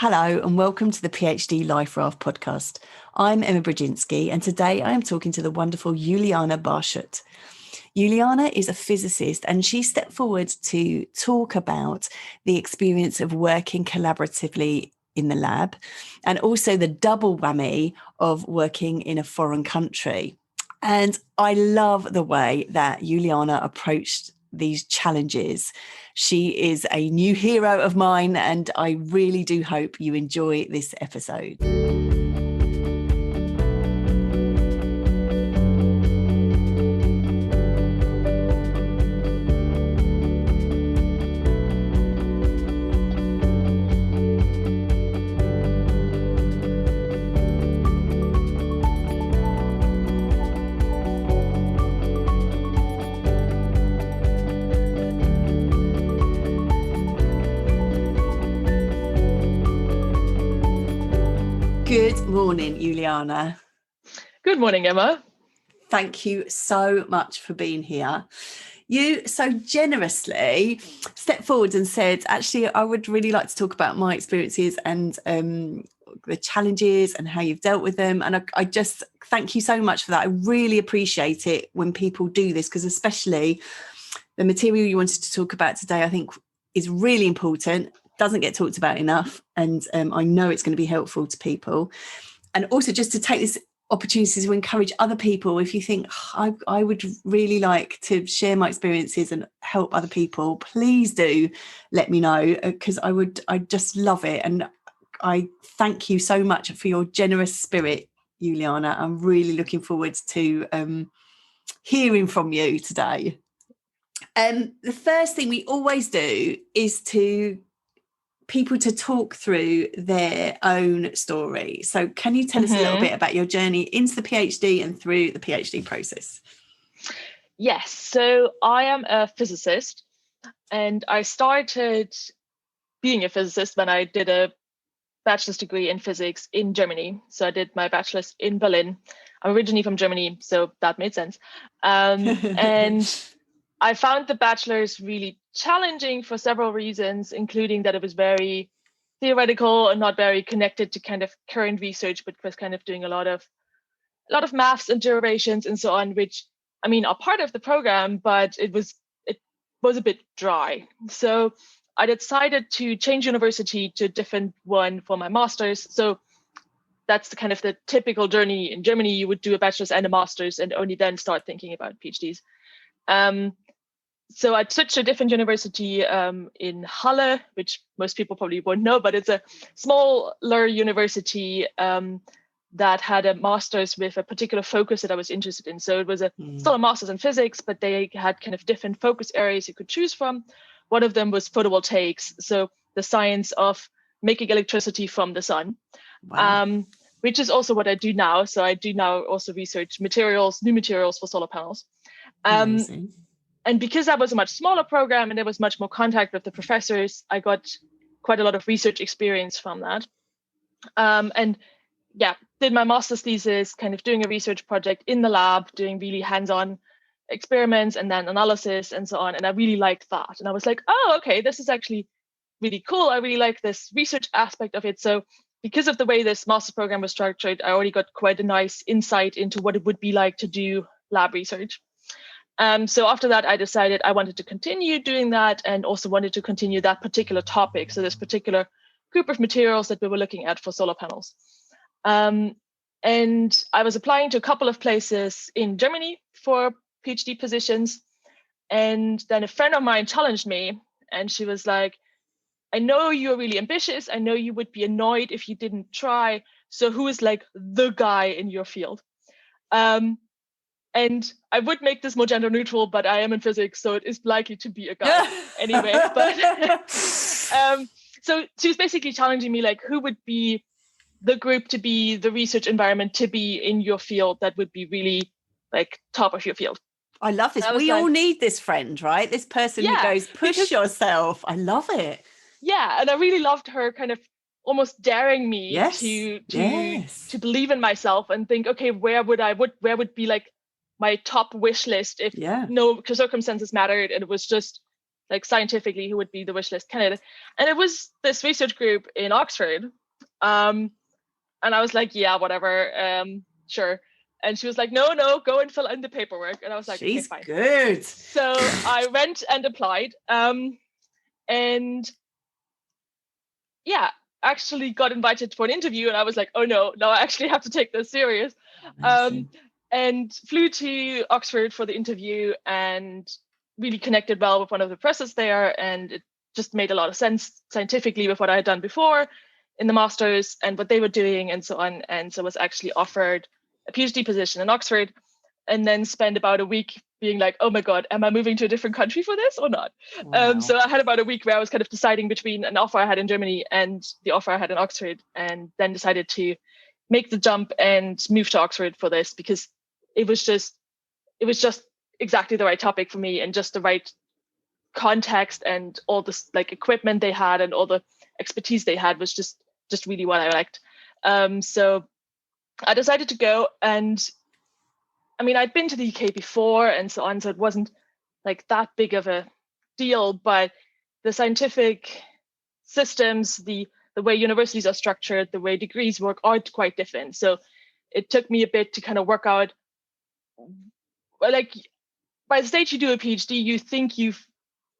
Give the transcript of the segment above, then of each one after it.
Hello and welcome to the PhD Life Raft podcast. I'm Emma Brzezinski and today I am talking to the wonderful Juliane Borchert. Juliane is a physicist and she stepped forward to talk about the experience of working collaboratively in the lab and also the double whammy of working in a foreign country. And I love the way that Juliane approached these challenges. She is a new hero of mine, and I really do hope you enjoy this episode. Good morning, Juliane. Good morning, Emma. Thank you so much for being here. You so generously stepped forward and said, actually, I would really like to talk about my experiences and the challenges and how you've dealt with them. And I just thank you so much for that. I really appreciate it when people do this, because especially the material you wanted to talk about today, I think is really important. Doesn't get talked about enough, and I know it's going to be helpful to people. And also just to take this opportunity to encourage other people, if you think I would really like to share my experiences and help other people, please do let me know, because I just love it. And I thank you so much for your generous spirit, Juliane. I'm really looking forward to hearing from you today. The first thing we always do is people to talk through their own story. So can you tell us a little bit about your journey into the PhD and through the PhD process? Yes, so I am a physicist, and I started being a physicist when I did a bachelor's degree in physics in Germany. So I did my bachelor's in Berlin. I'm originally from Germany, so that made sense. And I found the bachelor's really challenging for several reasons, including that it was very theoretical and not very connected to kind of current research, but was kind of doing a lot of maths and derivations and so on, which, I mean, are part of the program, but it was a bit dry. So I decided to change university to a different one for my master's. So that's the kind of the typical journey in Germany. You would do a bachelor's and a master's and only then start thinking about PhDs. So I switched to a different university in Halle, which most people probably won't know, but it's a smaller university that had a master's with a particular focus that I was interested in. So it was still a master's in physics, but they had kind of different focus areas you could choose from. One of them was photovoltaics, so the science of making electricity from the sun, which is also what I do now. So I do now also research new materials for solar panels. And because that was a much smaller program and there was much more contact with the professors, I got quite a lot of research experience from that. Did my master's thesis, kind of doing a research project in the lab, doing really hands-on experiments and then analysis and so on. And I really liked that. And I was like, oh, okay, this is actually really cool. I really like this research aspect of it. So because of the way this master's program was structured, I already got quite a nice insight into what it would be like to do lab research. So after that, I decided I wanted to continue doing that and also wanted to continue that particular topic. So this particular group of materials that we were looking at for solar panels. And I was applying to a couple of places in Germany for PhD positions. And then a friend of mine challenged me and she was like, I know you're really ambitious. I know you would be annoyed if you didn't try. So who is like the guy in your field? And I would make this more gender neutral, but I am in physics, so it is likely to be a guy anyway. But so she was basically challenging me, like, who would be the group to be, the research environment to be in your field that would be really like top of your field. I love this. We all need this friend, right? This person who goes, push yourself. I love it. Yeah, and I really loved her kind of almost daring me to believe in myself and think, okay, where would be like my top wish list if no circumstances mattered, and it was just like scientifically, who would be the wish list candidate. And it was this research group in Oxford. And I was like, yeah, whatever, sure. And she was like, no, go and fill in the paperwork. And I was like, she's okay, fine. Good. So I went and applied, and yeah, actually got invited for an interview. And I was like, oh no, I actually have to take this serious. And flew to Oxford for the interview and really connected well with one of the professors there. And it just made a lot of sense scientifically with what I had done before in the master's and what they were doing and so on. And so I was actually offered a PhD position in Oxford, and then spent about a week being like, oh my God, am I moving to a different country for this or not? Wow. So I had about a week where I was kind of deciding between an offer I had in Germany and the offer I had in Oxford, and then decided to make the jump and move to Oxford for this, because it was just exactly the right topic for me, and just the right context, and all this like equipment they had and all the expertise they had was just really what I liked. So I decided to go, and I mean, I'd been to the UK before and so on, so it wasn't like that big of a deal, but the scientific systems, the way universities are structured, the way degrees work are quite different. So it took me a bit to kind of work out, like by the stage you do a PhD, you think you've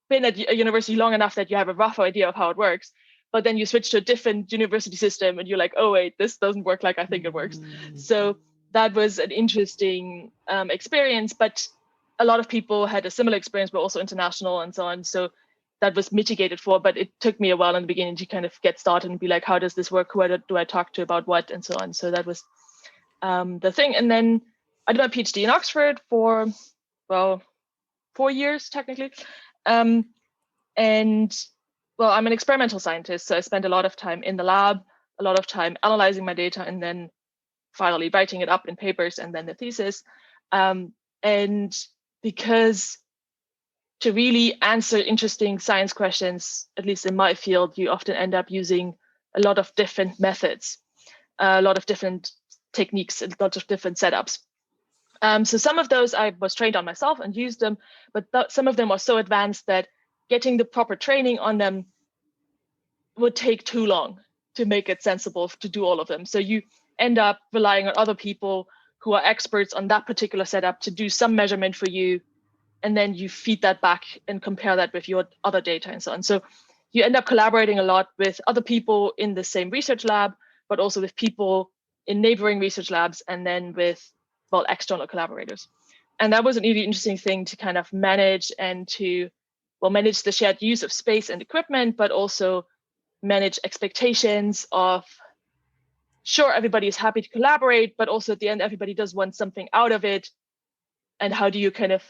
been at a university long enough that you have a rough idea of how it works, but then you switch to a different university system and you're like, oh wait, this doesn't work like I think it works. So that was an interesting experience, but a lot of people had a similar experience, but also international and so on. So that was mitigated for, but it took me a while in the beginning to kind of get started and be like, how does this work? Who do I talk to about what and so on? So that was the thing. And then I did my PhD in Oxford for, well, 4 years technically. And well, I'm an experimental scientist, so I spent a lot of time in the lab, a lot of time analyzing my data, and then finally writing it up in papers and then the thesis. And because to really answer interesting science questions, at least in my field, you often end up using a lot of different methods, a lot of different techniques, a lot of different setups. So some of those I was trained on myself and used them, but some of them are so advanced that getting the proper training on them would take too long to make it sensible to do all of them. So you end up relying on other people who are experts on that particular setup to do some measurement for you, and then you feed that back and compare that with your other data and so on. So you end up collaborating a lot with other people in the same research lab, but also with people in neighboring research labs, and then with, well, external collaborators. And that was a really interesting thing to kind of manage, and to, well, manage the shared use of space and equipment, but also manage expectations of, sure, everybody is happy to collaborate, but also at the end, everybody does want something out of it. And how do you kind of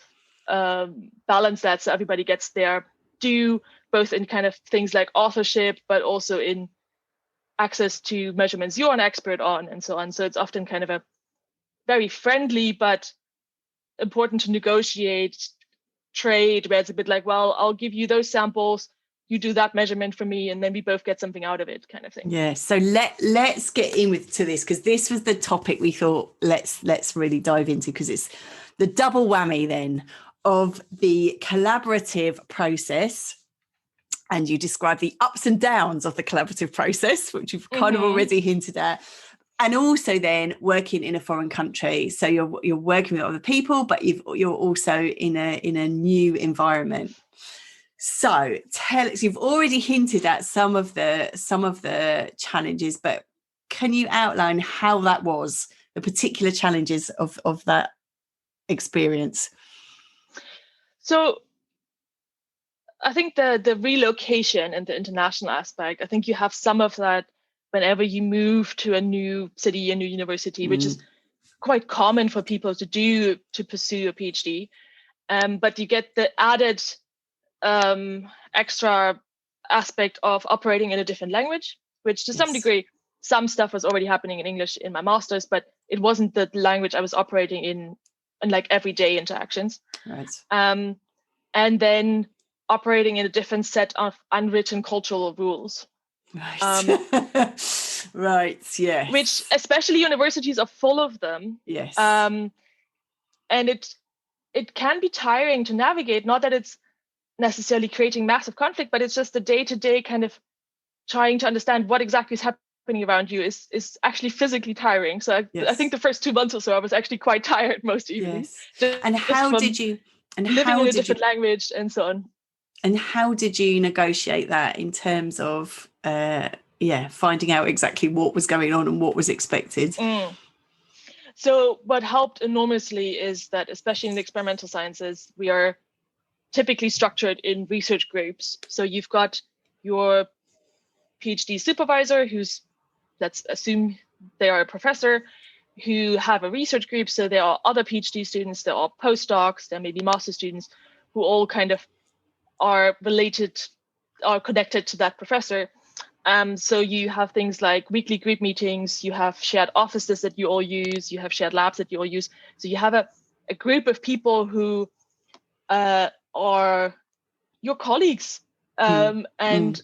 balance that so everybody gets their due, both in kind of things like authorship, but also in access to measurements you're an expert on and so on. So it's often kind of a very friendly, but important to negotiate trade, where it's a bit like, well, I'll give you those samples, you do that measurement for me, and then we both get something out of it, kind of thing. Yeah. So let's get to this, because this was the topic we thought let's really dive into, because it's the double whammy then of the collaborative process. And you describe the ups and downs of the collaborative process, which you've kind of already hinted at. And also then working in a foreign country. So you're working with other people, but you're also in a new environment. So tell us, you've already hinted at some of the challenges, but can you outline how that was, the particular challenges of that experience? So I think the relocation and the international aspect, I think you have some of that whenever you move to a new city, a new university, which is quite common for people to do to pursue a PhD. But you get the added extra aspect of operating in a different language, which to some degree, some stuff was already happening in English in my master's, but it wasn't the language I was operating in like everyday interactions. Right. And then operating in a different set of unwritten cultural rules. Right. Right. Yes. Which especially universities are full of them. Yes. And it can be tiring to navigate. Not that it's necessarily creating massive conflict, but it's just the day-to-day kind of trying to understand what exactly is happening around you is actually physically tiring. So I think the first 2 months or so, I was actually quite tired most evenings. Yes. And how did you, and living how in a did different you, language and so on. and how did you negotiate that in terms of, finding out exactly what was going on and what was expected? So what helped enormously is that, especially in the experimental sciences, we are typically structured in research groups. So you've got your PhD supervisor, who's, let's assume they are a professor, who have a research group. So there are other PhD students, there are postdocs, there may be master students who all kind of are related, are connected to that professor. So you have things like weekly group meetings, you have shared offices that you all use, you have shared labs that you all use. So you have a group of people who are your colleagues. And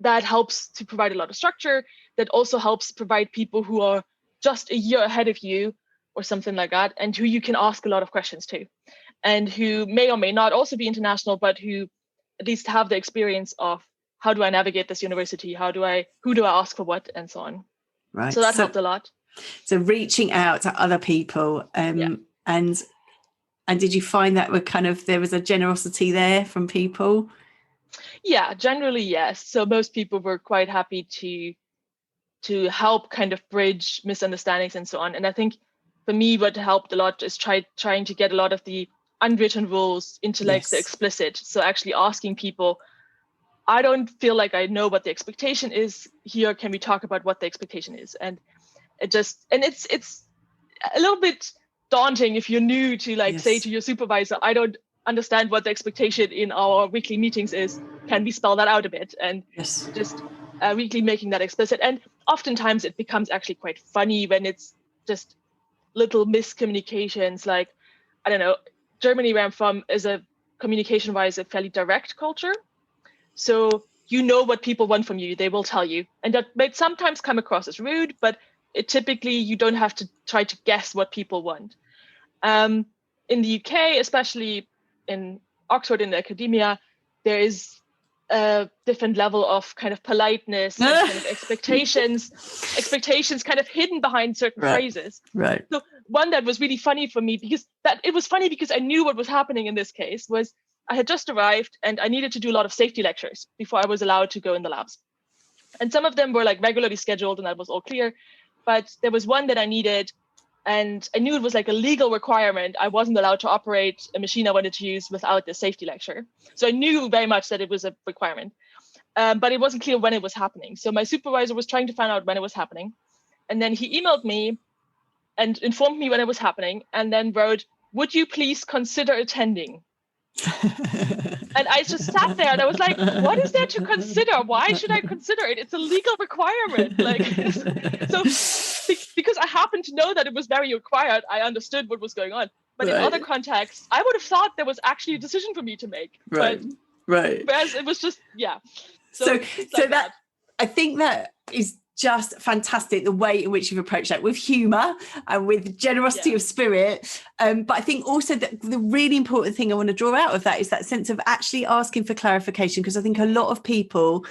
that helps to provide a lot of structure. That also helps provide people who are just a year ahead of you or something like that, and who you can ask a lot of questions to, and who may or may not also be international, but who at least have the experience of how do I navigate this university? Who do I ask for what, and so on. Right. So that helped a lot. So reaching out to other people, and did you find that there was a generosity there from people? Yeah, generally, yes. So most people were quite happy to help kind of bridge misunderstandings and so on. And I think for me, what helped a lot is trying to get a lot of the unwritten rules into like the explicit. So actually asking people, I don't feel like I know what the expectation is here. Can we talk about what the expectation is? And it's a little bit daunting if you're new to say to your supervisor, I don't understand what the expectation in our weekly meetings is. Can we spell that out a bit? And just weekly making that explicit. And oftentimes it becomes actually quite funny when it's just little miscommunications. Like, I don't know, Germany, where I'm from, is a communication-wise a fairly direct culture. So you know what people want from you, they will tell you. And that might sometimes come across as rude, but typically you don't have to try to guess what people want. In the UK, especially in Oxford, in the academia, there is a different level of kind of politeness and kind of expectations kind of hidden behind certain phrases. Right. So one that was really funny for me, because I knew what was happening in this case, was I had just arrived and I needed to do a lot of safety lectures before I was allowed to go in the labs. And some of them were like regularly scheduled and that was all clear. But there was one that I needed, and I knew it was like a legal requirement. I wasn't allowed to operate a machine I wanted to use without the safety lecture. So I knew very much that it was a requirement, but it wasn't clear when it was happening. So my supervisor was trying to find out when it was happening. And then he emailed me and informed me when it was happening, and then wrote, "Would you please consider attending?" And I just sat there and I was like, what is there to consider? Why should I consider it? It's a legal requirement. So because I happened to know that it was very required, I understood what was going on. But in other contexts, I would have thought there was actually a decision for me to make. Right. Whereas it was just, So that I think that is just fantastic, the way in which you've approached that, with humour and with generosity of spirit. But I think also that the really important thing I want to draw out of that is that sense of actually asking for clarification, because I think a lot of people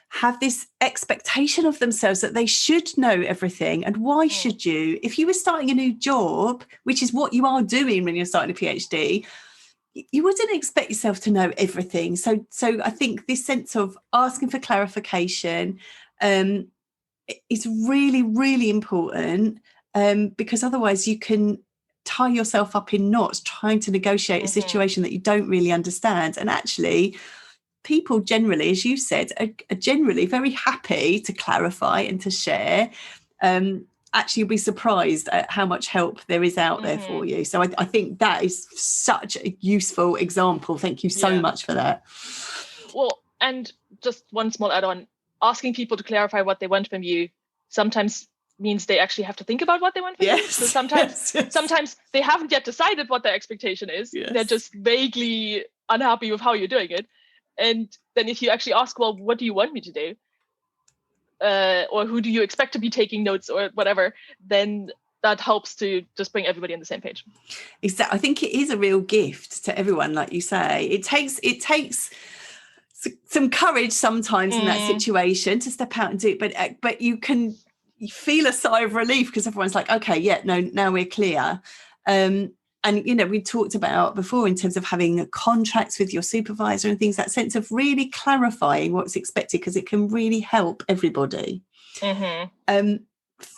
have this expectation of themselves that they should know everything. And why should you? If you were starting a new job, which is what you are doing when you're starting a PhD, you wouldn't expect yourself to know everything. So I think this sense of asking for clarification is really, really important, because otherwise you can tie yourself up in knots trying to negotiate a situation that you don't really understand. And actually, people generally, as you said, are generally very happy to clarify and to share. Actually, you'll be surprised at how much help there is out there for you. So I think that is such a useful example. Thank you so much for that. Well, and just one small add-on, asking people to clarify what they want from you sometimes means they actually have to think about what they want from you. So sometimes they haven't yet decided what their expectation is. They're just vaguely unhappy with how you're doing it. And then if you actually ask, well, what do you want me to do? Or who do you expect to be taking notes or whatever, then that helps to just bring everybody on the same page. Exactly. I think it is a real gift to everyone, like you say. It takes some courage sometimes in that situation to step out and do it, but you feel a sigh of relief because everyone's like, okay, yeah, no, now we're clear. And we talked about before in terms of having contracts with your supervisor and things, that sense of really clarifying what's expected, because it can really help everybody.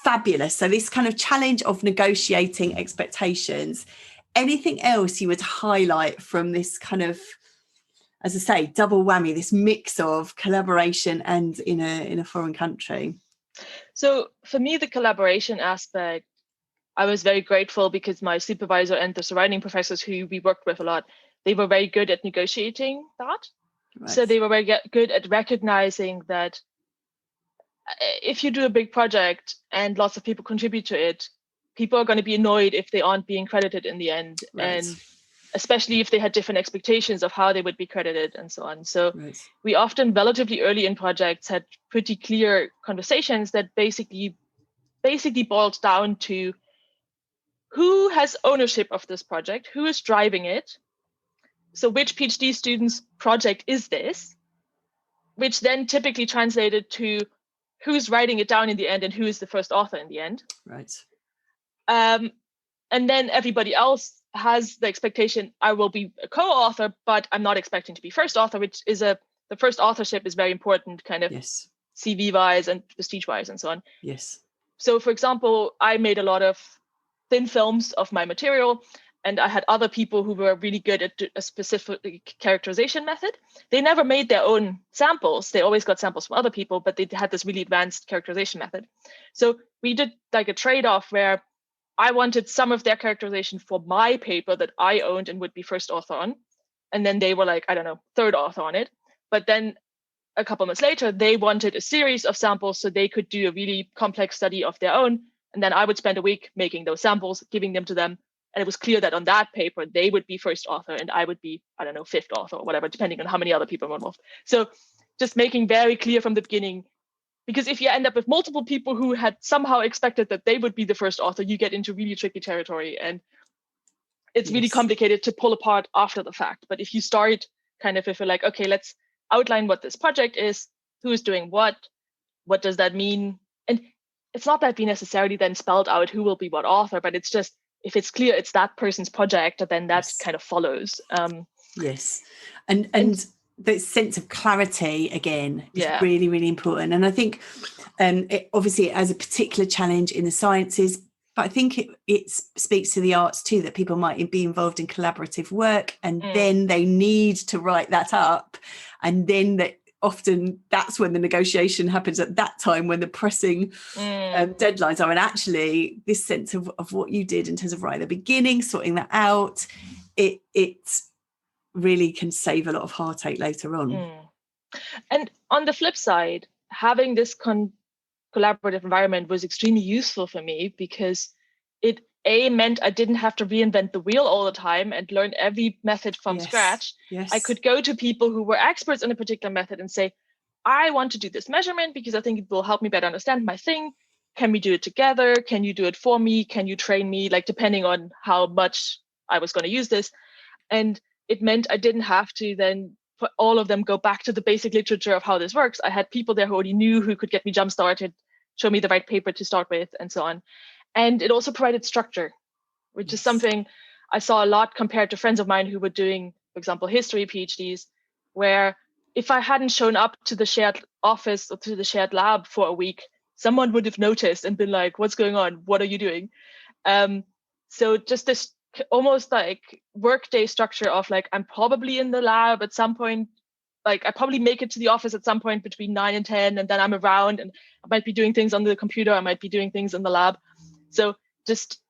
Fabulous. So this kind of challenge of negotiating expectations. Anything else you would highlight from this kind of, as I say, double whammy, this mix of collaboration and in a foreign country? So for me, the collaboration aspect, I was very grateful because my supervisor and the surrounding professors who we worked with a lot, they were very good at negotiating that. Right. So they were very good at recognizing that if you do a big project and lots of people contribute to it, people are going to be annoyed if they aren't being credited in the end. Right. And especially if they had different expectations of how they would be credited and so on. So we often relatively early in projects had pretty clear conversations that basically boiled down to who has ownership of this project, who is driving it. So which PhD student's project is this, which then typically translated to who's writing it down in the end and who is the first author in the end. Right. And then everybody else has the expectation, I will be a co-author, but I'm not expecting to be first author, which is the first authorship is very important kind of CV-wise and prestige-wise and so on. Yes. So for example, I made a lot of thin films of my material, and I had other people who were really good at a specific characterization method. They never made their own samples. They always got samples from other people, but they had this really advanced characterization method. So we did like a trade-off where I wanted some of their characterization for my paper that I owned and would be first author on. And then they were like, I don't know, third author on it. But then a couple months later, they wanted a series of samples so they could do a really complex study of their own. And then I would spend a week making those samples, giving them to them. And it was clear that on that paper, they would be first author and I would be, I don't know, fifth author or whatever, depending on how many other people were involved. So just making very clear from the beginning, because if you end up with multiple people who had somehow expected that they would be the first author, you get into really tricky territory. And it's really complicated to pull apart after the fact. But if you start kind of, if you're like, okay, let's outline what this project is, who's doing what does that mean? And it's not that we necessarily then spelled out who will be what author, but it's just, if it's clear it's that person's project, then that kind of follows. Yes. And the sense of clarity, again, is really, really important. And I think it obviously has a particular challenge in the sciences, but I think it speaks to the arts too, that people might be involved in collaborative work and then they need to write that up. And then often that's when the negotiation happens, at that time when the pressing deadlines are. And actually this sense of what you did in terms of right at the beginning, sorting that out, it really can save a lot of heartache later on. And on the flip side, having this collaborative environment was extremely useful for me because it meant I didn't have to reinvent the wheel all the time and learn every method from scratch. I could go to people who were experts in a particular method and say, I want to do this measurement because I think it will help me better understand my thing. Can we do it together? Can you do it for me? Can you train me? Like, depending on how much I was going to use this. And it meant I didn't have to then for all of them go back to the basic literature of how this works. I had people there who already knew, who could get me jump started, show me the right paper to start with, and so on. And it also provided structure, which is something I saw a lot compared to friends of mine who were doing, for example, history PhDs, where if I hadn't shown up to the shared office or to the shared lab for a week, someone would have noticed and been like, what's going on? What are you doing? So just this almost like workday structure of like, I'm probably in the lab at some point, like I probably make it to the office at some point between 9 and 10, and then I'm around and I might be doing things on the computer, I might be doing things in the lab. So just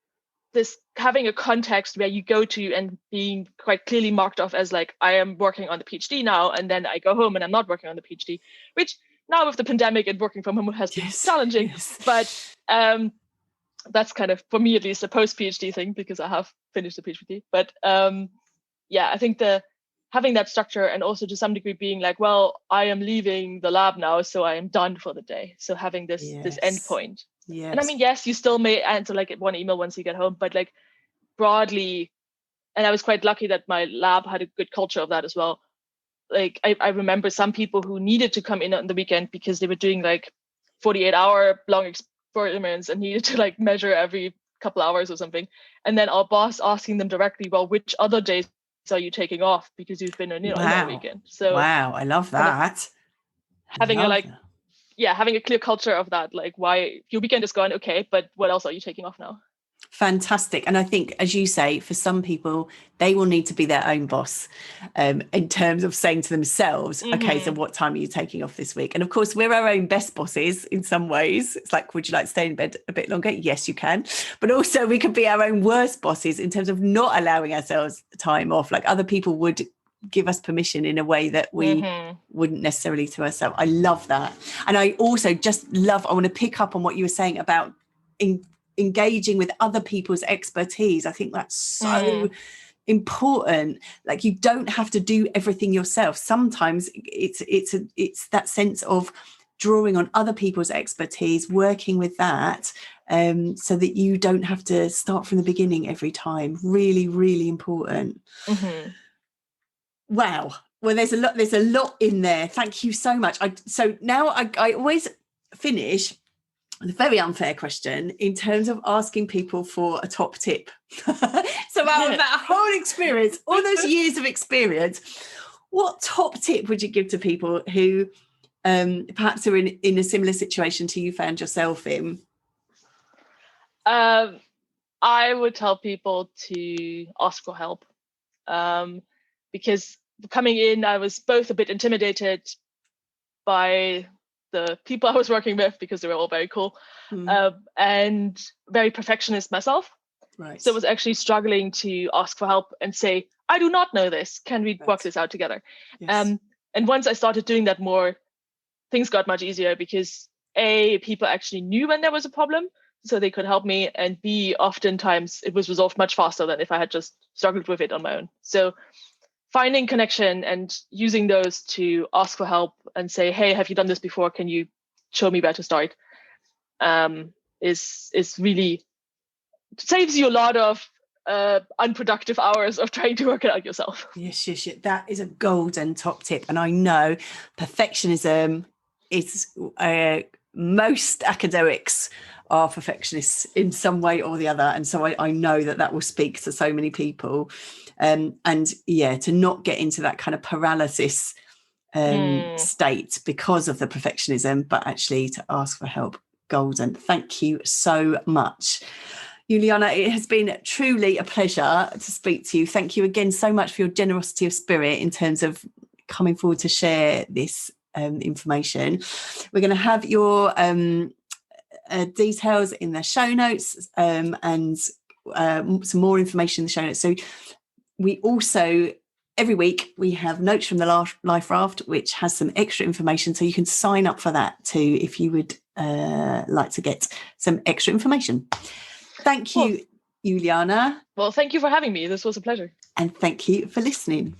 this having a context where you go to and being quite clearly marked off as like, I am working on the PhD now, and then I go home and I'm not working on the PhD, which now with the pandemic and working from home has been challenging, but that's kind of, for me at least, a post-PhD thing because I have finished the PhD. But I think having that structure, and also to some degree being like, well, I am leaving the lab now, so I am done for the day. So having this end point. Yes. And I mean, yes, you still may answer like one email once you get home, but like broadly, and I was quite lucky that my lab had a good culture of that as well. Like I remember some people who needed to come in on the weekend because they were doing like 48-hour long experiments and needed to like measure every couple hours or something. And then our boss asking them directly, well, which other days are you taking off because you've been in that weekend? So wow, I love that. Having having a clear culture of that, like, why your weekend is gone, okay, but what else are you taking off now? Fantastic. And I think, as you say, for some people, they will need to be their own boss in terms of saying to themselves, okay, so what time are you taking off this week? And of course, we're our own best bosses in some ways. It's like, would you like to stay in bed a bit longer? Yes, you can. But also we could be our own worst bosses in terms of not allowing ourselves time off. Like other people would give us permission in a way that we wouldn't necessarily to ourselves. I love that. And I also just I want to pick up on what you were saying about engaging with other people's expertise. I think that's so important. Like you don't have to do everything yourself. Sometimes it's that sense of drawing on other people's expertise, working with that, so that you don't have to start from the beginning every time. Really, really important. Wow. Well, there's a lot in there. Thank you so much. So now I always finish a very unfair question in terms of asking people for a top tip. So out of that whole experience, all those years of experience, what top tip would you give to people who perhaps are in a similar situation to you found yourself in? I would tell people to ask for help, because coming in, I was both a bit intimidated by the people I was working with because they were all very cool, and very perfectionist myself. Right. So I was actually struggling to ask for help and say, I do not know this. Can we work this out together? Yes. And once I started doing that more, things got much easier because A, people actually knew when there was a problem, so they could help me, and B, oftentimes it was resolved much faster than if I had just struggled with it on my own. So finding connection and using those to ask for help and say, hey, have you done this before? Can you show me where to start? Is really saves you a lot of unproductive hours of trying to work it out yourself. Yes. That is a golden top tip. And I know perfectionism is most academics are perfectionists in some way or the other. And so I know that will speak to so many people. And to not get into that kind of paralysis state because of the perfectionism, but actually to ask for help. Golden. Thank you so much. Juliane, it has been truly a pleasure to speak to you. Thank you again so much for your generosity of spirit in terms of coming forward to share this information. We're going to have your details in the show notes and some more information in the show notes. So we also, every week, we have Notes from the Life Raft, which has some extra information. So you can sign up for that too if you would like to get some extra information. Thank you, Juliane. Well, thank you for having me. This was a pleasure. And thank you for listening.